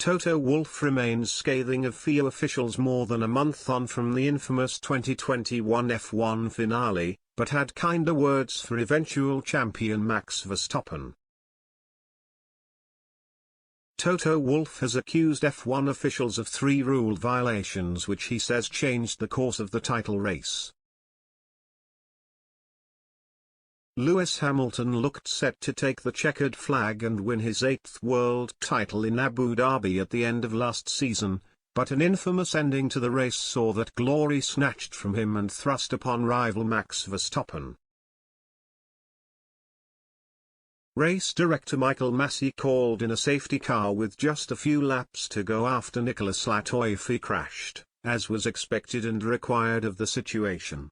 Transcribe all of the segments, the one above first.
Toto Wolff remains scathing of FIA officials more than a month on from the infamous 2021 F1 finale, but had kinder words for eventual champion Max Verstappen. Toto Wolff has accused F1 officials of 3 rule violations which he says changed the course of the title race. Lewis Hamilton looked set to take the checkered flag and win his 8th world title in Abu Dhabi at the end of last season, but an infamous ending to the race saw that glory snatched from him and thrust upon rival Max Verstappen. Race director Michael Massey called in a safety car with just a few laps to go after Nicolas Latifi crashed, as was expected and required of the situation.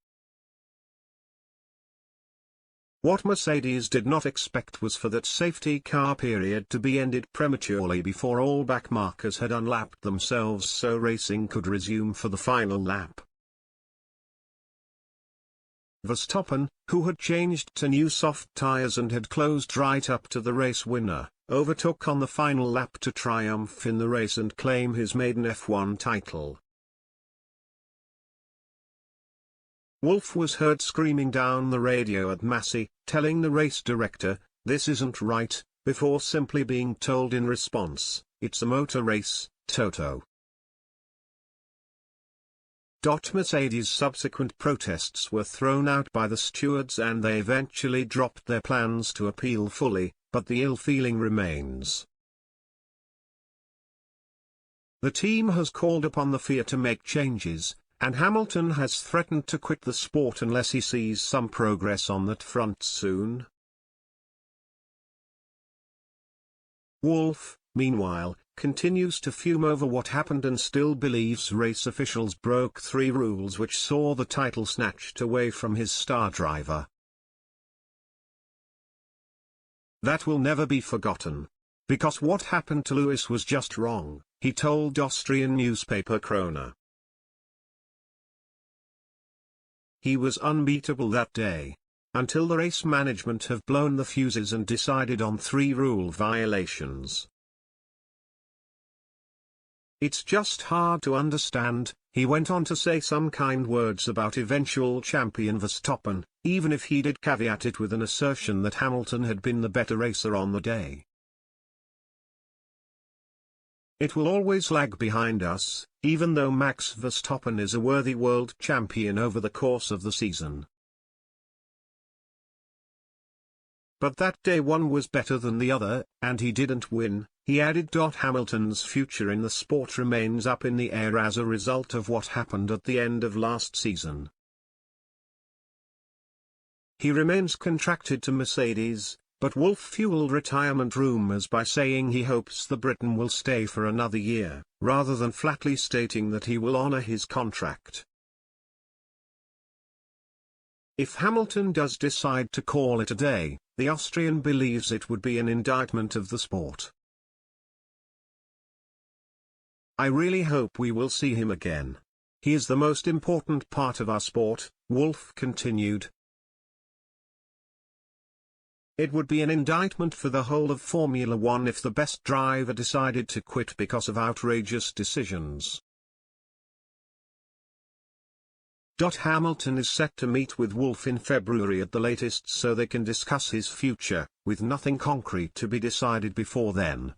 What Mercedes did not expect was for that safety car period to be ended prematurely before all back markers had unlapped themselves so racing could resume for the final lap. Verstappen, who had changed to new soft tyres and had closed right up to the race winner, overtook on the final lap to triumph in the race and claim his maiden F1 title. Wolff was heard screaming down the radio at Massey, telling the race director, "This isn't right," before simply being told in response, "It's a motor race, Toto." Mercedes' subsequent protests were thrown out by the stewards and they eventually dropped their plans to appeal fully, but the ill feeling remains. The team has called upon the FIA to make changes, and Hamilton has threatened to quit the sport unless he sees some progress on that front soon. Wolff, meanwhile, continues to fume over what happened and still believes race officials broke 3 rules which saw the title snatched away from his star driver. That will never be forgotten. Because what happened to Lewis was just wrong, he told Austrian newspaper Krone. He was unbeatable that day. Until the race management have blown the fuses and decided on 3 rule violations. It's just hard to understand, he went on to say some kind words about eventual champion Verstappen, even if he did caveat it with an assertion that Hamilton had been the better racer on the day. It will always lag behind us, even though Max Verstappen is a worthy world champion over the course of the season. But that day one was better than the other, and he didn't win, he added. Hamilton's future in the sport remains up in the air as a result of what happened at the end of last season. He remains contracted to Mercedes, but Wolff fueled retirement rumours by saying he hopes the Briton will stay for another year, rather than flatly stating that he will honour his contract. If Hamilton does decide to call it a day, the Austrian believes it would be an indictment of the sport. "I really hope we will see him again. He is the most important part of our sport," Wolff continued. It would be an indictment for the whole of Formula One if the best driver decided to quit because of outrageous decisions. Hamilton is set to meet with Wolff in February at the latest so they can discuss his future, with nothing concrete to be decided before then.